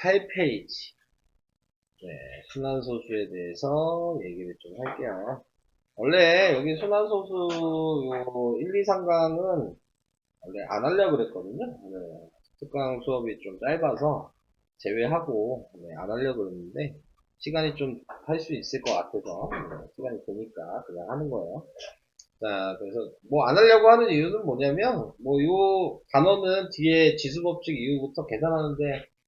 8페이지. 네, 순환소수에 대해서 얘기를 좀 할게요. 원래 여기 순환소수 요 1, 2, 3강은 원래 안 하려고 그랬거든요. 네, 특강 수업이 좀 짧아서 제외하고 안 하려고 그랬는데 시간이 좀 할 수 있을 것 같아서 시간이 되니까 그냥 하는 거예요. 자, 그래서 뭐 안 하려고 하는 이유는 뭐냐면 뭐 요 단어는 뒤에 지수법칙 이후부터 계산하는데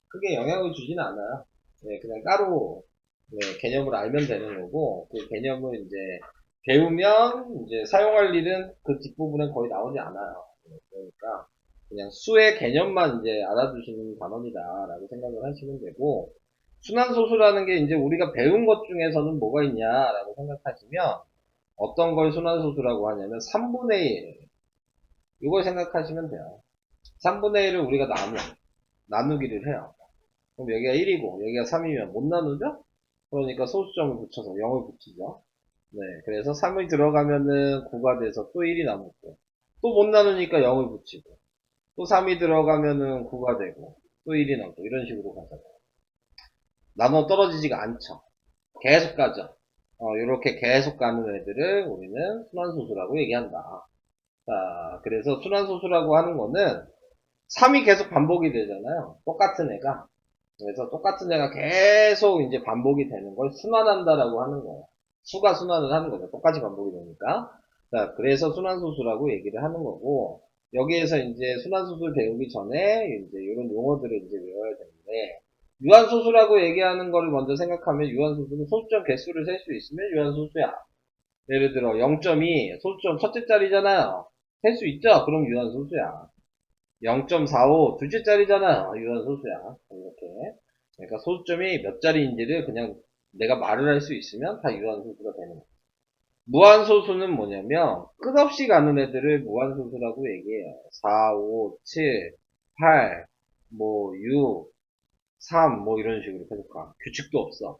크게 영향을 주지는 않아요. 네, 그냥 따로 개념을 알면 되는 거고 그 개념을 이제 배우면 이제 사용할 일은 그 뒷부분엔 거의 나오지 않아요. 그러니까 그냥 수의 개념만 이제 알아두시는 단어이다라고 생각을 하시면 되고 순환소수라는 게 이제 우리가 배운 것 중에서는 뭐가 있냐라고 생각하시면 어떤 걸 순환소수라고 하냐면 3분의 1 이걸 생각하시면 돼요. 3분의 1을 우리가 나누기를 해요. 그럼 여기가 1이고 여기가 3이면 못 나누죠? 그러니까 소수점을 붙여서 0을 붙이죠. 네, 그래서 3이 들어가면은 9가 돼서 또 1이 남았고 또 못 나누니까 0을 붙이고 또 3이 들어가면은 9가 되고 또 1이 남고 이런 식으로 가잖아요. 나눠 떨어지지가 않죠. 계속 가죠. 이렇게 계속 가는 애들을 우리는 순환소수라고 얘기한다. 자, 그래서 순환소수라고 하는 거는 3이 계속 반복이 되잖아요. 똑같은 애가. 그래서 똑같은 애가 계속 이제 반복이 되는 걸 순환한다라고 하는 거예요. 수가 순환을 하는 거죠. 똑같이 반복이 되니까. 자, 그래서 순환소수라고 얘기를 하는 거고, 여기에서 이제 순환소수를 배우기 전에 이제 이런 용어들을 이제 외워야 되는데, 유한소수라고 얘기하는 거를 먼저 생각하면 유한소수는 소수점 개수를 셀 수 있으면 유한소수야. 예를 들어 0.2 소수점 첫째 자리잖아요. 셀 수 있죠? 그럼 유한소수야. 0.45 둘째 자리잖아요. 유한소수야. 이렇게. 그러니까 소수점이 몇 자리인지를 그냥 내가 말을 할 수 있으면 다 유한소수가 되는 거예요. 무한소수는 뭐냐면 끝없이 가는 애들을 무한소수라고 얘기해요. 4, 5, 7, 8, 뭐 6, 3, 뭐 이런 식으로 계속 가. 규칙도 없어.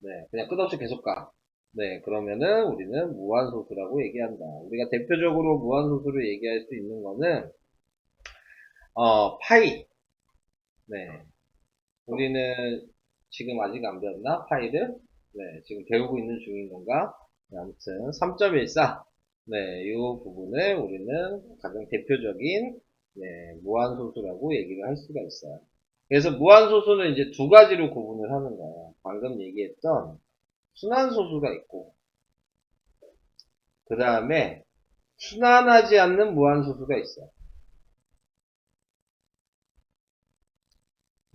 네, 그냥 끝없이 계속 가. 네, 그러면은 우리는 무한소수라고 얘기한다. 우리가 대표적으로 무한소수를 얘기할 수 있는 거는 파이. 네, 우리는 지금 아직 안 배웠나? 파이를? 네, 지금 배우고 있는 중인 건가? 네, 아무튼 3.14. 네, 이 부분을 우리는 가장 대표적인 무한소수라고 얘기를 할 수가 있어요. 그래서 무한소수는 이제 두 가지로 구분을 하는 거예요. 방금 얘기했던 순환소수가 있고, 그 다음에 순환하지 않는 무한소수가 있어요.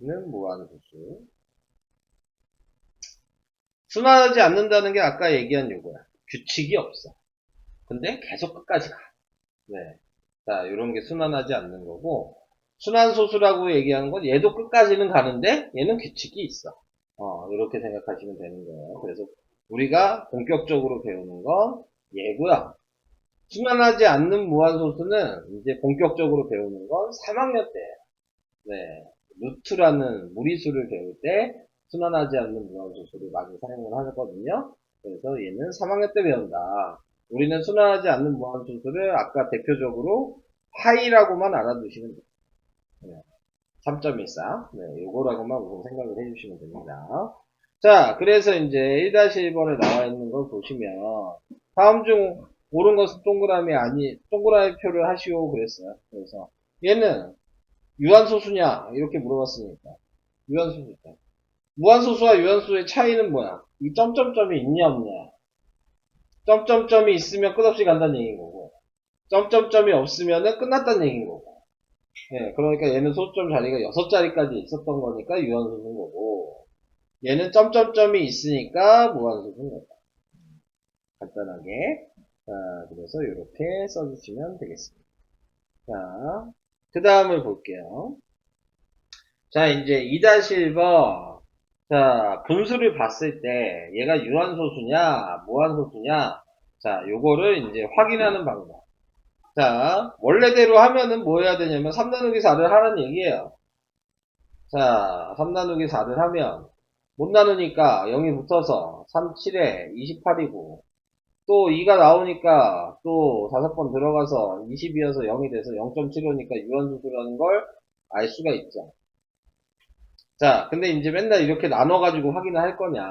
는 무한소수. 순환하지 않는다는 게 아까 얘기한 요거야. 규칙이 없어. 근데 계속 끝까지 가. 네. 자, 이런 게 순환하지 않는 거고, 순환소수라고 얘기하는 건 얘도 끝까지는 가는데 얘는 규칙이 있어. 이렇게 생각하시면 되는 거예요. 그래서 우리가 본격적으로 배우는 건 얘고요. 순환하지 않는 무한소수는 이제 본격적으로 배우는 건 3학년 때예요. 네. 루트라는 무리수를 배울 때 순환하지 않는 무한소수를 많이 사용을 하거든요. 그래서 얘는 3학년 때 배운다. 우리는 순환하지 않는 무한소수를 아까 대표적으로 파이라고만 알아두시면 돼요. 네. 3.14. 네, 요거라고만 우선 생각을 해주시면 됩니다. 자, 그래서 이제 1-1번에 나와 있는 걸 보시면 다음 중 옳은 것은 동그라미 표를 하시오 그랬어요. 그래서 얘는 유한소수냐 이렇게 물어봤으니까 유한소수다. 무한소수와 유한소수의 차이는 뭐야? 이 점점점이 있냐 없냐. 점점점이 있으면 끝없이 간다는 얘기인 거고 점점점이 없으면 끝났다는 얘기인 거고. 예, 그러니까 얘는 소수점 자리가 6자리까지 있었던 거니까 유한소수인 거고 얘는 점점점이 있으니까 무한소수인 거다. 간단하게. 자, 그래서 이렇게 써주시면 되겠습니다. 자, 그 다음을 볼게요. 자, 이제 2-1번. 자, 분수를 봤을 때 얘가 유한소수냐, 무한소수냐. 자, 요거를 이제 확인하는 방법. 자, 원래대로 하면은 뭐 해야 되냐면 3 나누기 4를 하라는 얘기예요. 자, 3 나누기 4를 하면 못 나누니까 0이 붙어서 3, 7에 28이고 또 2가 나오니까 또 5번 들어가서 20이어서 0이 돼서 0.75니까 유한소수라는 걸 알 수가 있죠. 자, 근데 이제 맨날 이렇게 나눠가지고 확인을 할 거냐.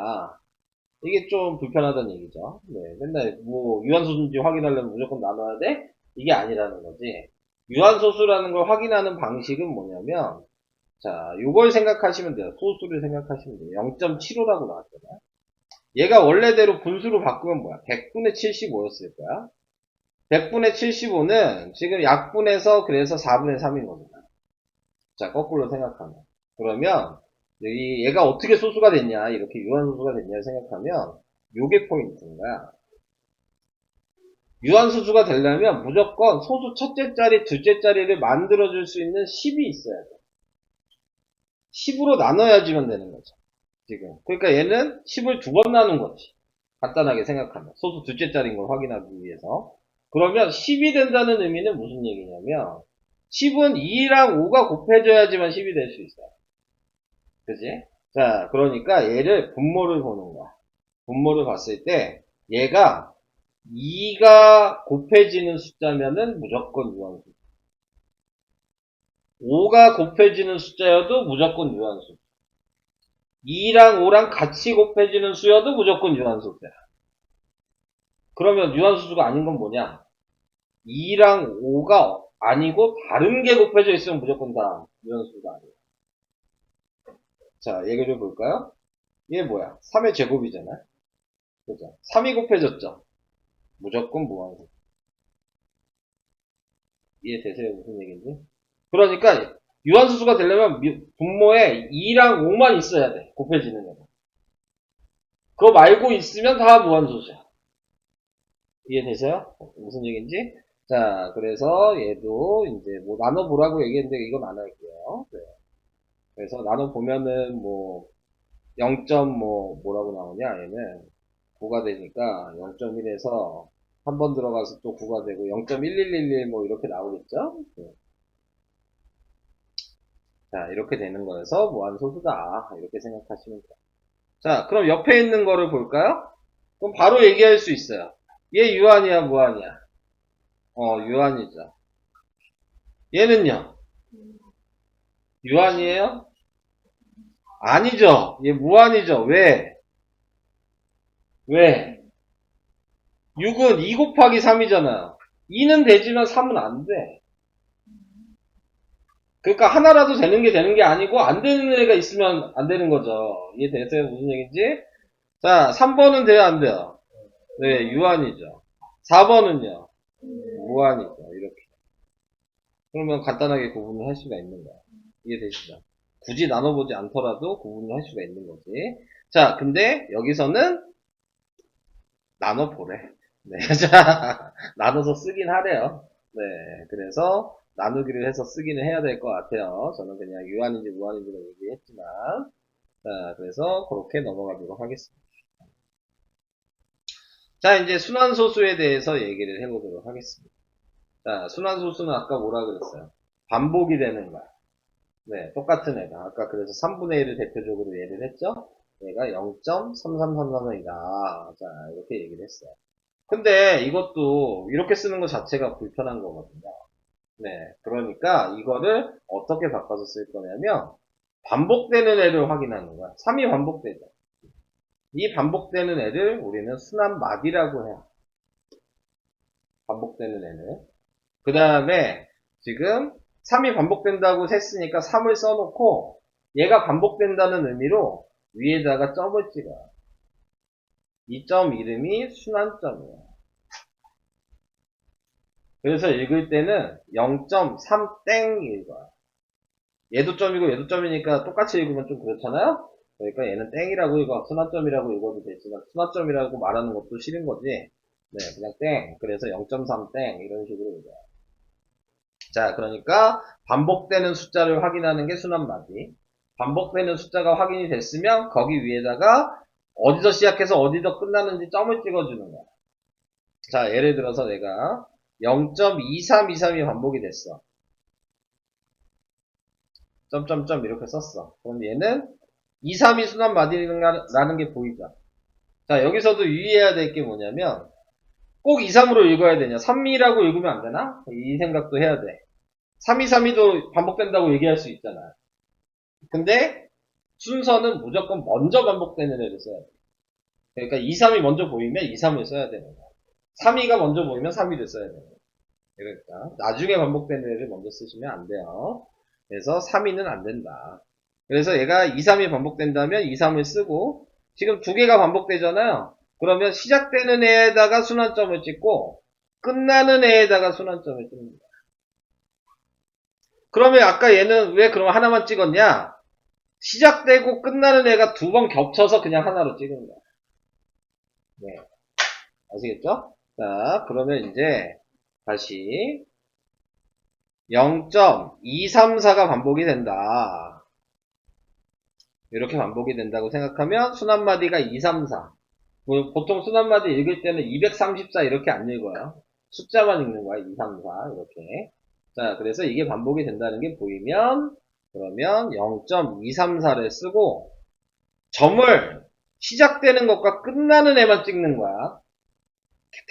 이게 좀 불편하다는 얘기죠. 네, 맨날 뭐 유한소수인지 확인하려면 무조건 나눠야 돼? 이게 아니라는 거지. 유한소수라는 걸 확인하는 방식은 뭐냐면, 자, 요걸 생각하시면 돼요. 소수를 생각하시면 돼요. 0.75라고 나왔잖아요. 얘가 원래대로 분수로 바꾸면 뭐야? 100분의 75였을 거야. 100분의 75는 지금 약분해서 그래서 4분의 3인 거잖아. 자, 거꾸로 생각하면. 그러면, 여기 얘가 어떻게 소수가 됐냐, 이렇게 유한소수가 됐냐 생각하면, 요게 포인트인 거야. 유한소수가 되려면 무조건 소수 첫째 자리, 둘째 자리를 만들어줄 수 있는 10이 있어야 돼. 10으로 나눠야지만 되는 거죠. 지금. 그러니까 얘는 10을 두 번 나눈 거지. 간단하게 생각하면. 소수 둘째 자리인 걸 확인하기 위해서. 그러면 10이 된다는 의미는 무슨 얘기냐면, 10은 2랑 5가 곱해져야지만 10이 될 수 있어요. 그지? 자, 그러니까 얘를 분모를 보는 거야. 분모를 봤을 때, 얘가 2가 곱해지는 숫자면은 무조건 유한수. 5가 곱해지는 숫자여도 무조건 유한수. 2랑 5랑 같이 곱해지는 수여도 무조건 유한수야. 그러면 유한수가 아닌 건 뭐냐? 2랑 5가 아니고 다른 게 곱해져 있으면 무조건 다 유한수가 아니야. 자, 얘기를 볼까요? 얘 뭐야? 3의 제곱이잖아. 그죠? 3이 곱해졌죠? 무조건 무한수. 이해되세요? 무슨 얘기인지? 그러니까 유한수가 되려면 분모에 2랑 5만 있어야 돼. 곱해지는 거. 그거 말고 있으면 다 무한수야. 이해되세요? 무슨 얘기인지? 자, 그래서 얘도 이제 뭐 나눠보라고 얘기했는데 이건 안 할게요. 네. 그래서 나눠보면은 뭐 0. 뭐라고 나오냐, 얘는 9가 되니까 0.1에서 한 번 들어가서 또 9가 되고 0.1111 뭐 이렇게 나오겠죠? 네. 자, 이렇게 되는 거여서 무한소수다. 이렇게 생각하시면 돼요. 자, 그럼 옆에 있는 거를 볼까요? 그럼 바로 얘기할 수 있어요. 얘 유한이야, 무한이야? 유한이죠. 얘는요? 유한이에요? 아니죠. 얘 무한이죠. 왜? 왜? 6은 2 곱하기 3이잖아요. 2는 되지만 3은 안 돼. 그러니까 하나라도 되는 게 아니고 안 되는 애가 있으면 안 되는 거죠. 이해되세요? 무슨 얘기인지? 자, 3번은 돼요, 안 돼요? 네, 유한이죠. 4번은요? 무한이죠. 이렇게. 그러면 간단하게 구분을 할 수가 있는 거야. 이해되시죠? 굳이 나눠보지 않더라도 구분을 할 수가 있는 거지. 자, 근데 여기서는 나눠보래. 네, 자, 나눠서 쓰긴 하래요. 네, 그래서 나누기를 해서 쓰기는 해야 될 것 같아요. 저는 그냥 유한인지 무한인지로 얘기했지만, 자, 그래서 그렇게 넘어가도록 하겠습니다. 자, 이제 순환소수에 대해서 얘기를 해보도록 하겠습니다. 자, 순환소수는 아까 뭐라 그랬어요? 반복이 되는 거야. 네, 똑같은 애가. 아까 그래서 3분의 1을 대표적으로 예를 했죠? 얘가 0.3333이다. 자, 이렇게 얘기를 했어요. 근데 이것도 이렇게 쓰는 것 자체가 불편한 거거든요. 네, 그러니까 이거를 어떻게 바꿔서 쓸 거냐면 반복되는 애를 확인하는 거야. 3이 반복되죠. 이 반복되는 애를 우리는 순환마디라고 해요. 반복되는 애는. 그 다음에 지금 3이 반복된다고 했으니까 3을 써놓고 얘가 반복된다는 의미로 위에다가 점을 찍어요. 이 점 이름이 순환점이에요. 그래서 읽을 때는 0.3땡 읽어요. 얘도 점이고 얘도 점이니까 똑같이 읽으면 좀 그렇잖아요? 그러니까 얘는 땡이라고 읽어. 순환점이라고 읽어도 되지만 순환점이라고 말하는 것도 싫은 거지. 네, 그냥 땡. 그래서 0.3땡 이런 식으로 읽어요. 자, 그러니까 반복되는 숫자를 확인하는 게 순환마디. 반복되는 숫자가 확인이 됐으면 거기 위에다가 어디서 시작해서 어디서 끝나는지 점을 찍어주는 거야. 자, 예를 들어서 내가 0.2323이 반복이 됐어. 점점점 이렇게 썼어. 그럼 얘는 2, 3이 순환마디라는 게 보이죠. 자, 여기서도 유의해야 될 게 뭐냐면 꼭 2, 3으로 읽어야 되냐? 3이라고 읽으면 안 되나? 이 생각도 해야 돼. 3, 2, 3이도 반복된다고 얘기할 수 있잖아. 근데 순서는 무조건 먼저 반복되는 애를 써야 돼. 그러니까 2, 3이 먼저 보이면 2, 3을 써야 되는 거야. 3, 2가 먼저 보이면 3, 2를 써야 되는 거야. 그러니까 나중에 반복되는 애를 먼저 쓰시면 안 돼요. 그래서 3, 2는 안 된다. 그래서 얘가 2, 3이 반복된다면 2, 3을 쓰고 지금 두 개가 반복되잖아요. 그러면 시작되는 애에다가 순환점을 찍고 끝나는 애에다가 순환점을 찍는 거야. 그러면 아까 얘는 왜 그럼 하나만 찍었냐? 시작되고 끝나는 애가 두 번 겹쳐서 그냥 하나로 찍은 거야. 네. 아시겠죠? 자, 그러면 이제 다시 0.234가 반복이 된다. 이렇게 반복이 된다고 생각하면 순환마디가 234. 보통 순환마디 읽을 때는 234 이렇게 안 읽어요. 숫자만 읽는 거야. 234 이렇게. 자, 그래서 이게 반복이 된다는 게 보이면 그러면 0.234를 쓰고 점을 시작되는 것과 끝나는 애만 찍는 거야.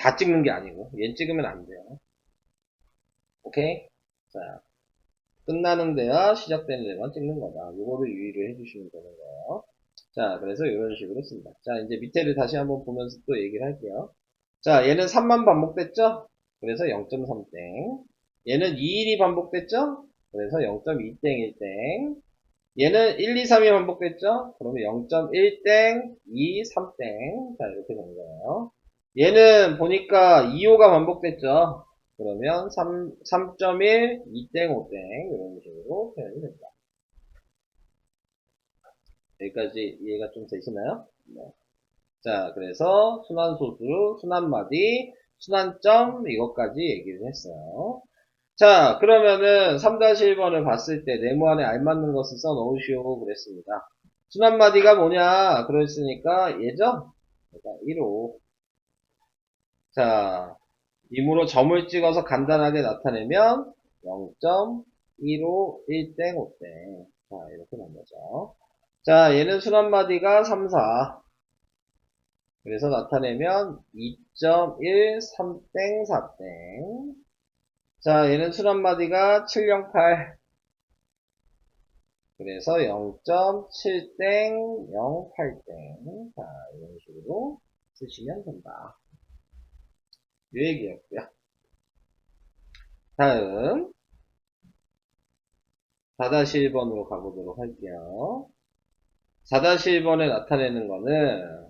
다 찍는 게 아니고 얘 찍으면 안 돼요. 오케이? 자, 끝나는 데와 시작되는 데만 찍는 거다. 요거를 유의를 해주시면 되는 거예요. 자, 그래서 이런 식으로 씁니다. 자, 이제 밑에를 다시 한번 보면서 또 얘기를 할게요. 자, 얘는 3만 반복됐죠? 그래서 0.3땡. 얘는 2일이 반복됐죠? 그래서 0.2땡1땡. 얘는 1, 2, 3이 반복됐죠? 그러면 0.1땡, 2, 3땡. 자, 이렇게 된 거예요. 얘는 보니까 2호가 반복됐죠? 그러면 3.1, 2땡, 5땡. 이런 식으로 표현이 됩니다. 여기까지 이해가 좀 되시나요? 네. 자, 그래서 순환소수, 순환마디, 순환점, 이것까지 얘기를 했어요. 자, 그러면은 3-1번을 봤을 때 네모 안에 알맞는 것을 써 넣으시오 그랬습니다. 순환마디가 뭐냐? 그랬으니까 얘죠? 그러니까 1호. 자, 임으로 점을 찍어서 간단하게 나타내면 0.15, 1땡, 5땡. 자, 이렇게 된 거죠. 자, 얘는 순환마디가 3, 4. 그래서 나타내면 2.1, 3땡, 4땡. 자, 얘는 순환마디가 708. 그래서 0.7땡, 0.8땡. 자, 이런 식으로 쓰시면 된다. 이 얘기였고요. 다음 4-1번으로 가보도록 할게요. 4-1번에 나타내는 거는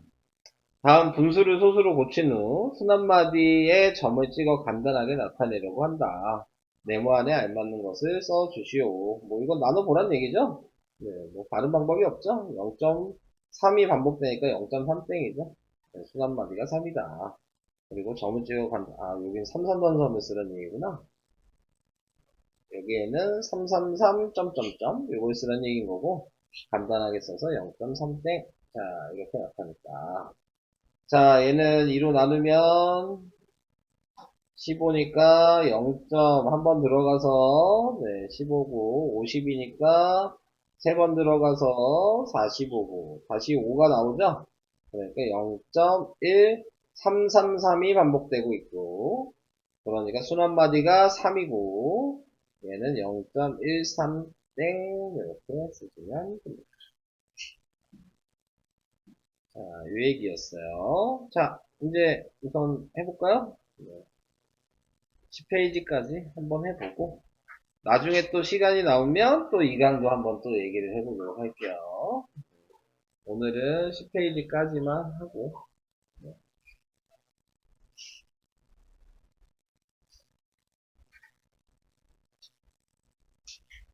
다음 분수를 소수로 고친 후 순환마디에 점을 찍어 간단하게 나타내려고 한다. 네모 안에 알맞는 것을 써주시오. 뭐 이건 나눠보란 얘기죠? 네, 뭐 다른 방법이 없죠? 0.3이 반복되니까 0.3땡이죠? 네, 순환마디가 3이다. 그리고 점을 찍어 간다. 아, 여긴 333점을 쓰는 얘기구나. 여기에는 333 점점점 요걸 쓰는 얘기인 거고 간단하게 써서 0.3땡. 자, 이렇게 나타냈다. 자, 얘는 2로 나누면 15니까 0점 한 번 들어가서 네, 15고 50이니까 세 번 들어가서 45고 다시 5가 나오죠? 그러니까 0.1333이 반복되고 있고 그러니까 순환마디가 3이고 얘는 0.13땡 이렇게 쓰시면 됩니다. 자, 요 얘기였어요. 자, 이제 우선 해볼까요? 네. 10페이지까지 한번 해보고 나중에 또 시간이 나오면 또 이 강도 한번 또 얘기를 해보도록 할게요. 오늘은 10페이지까지만 하고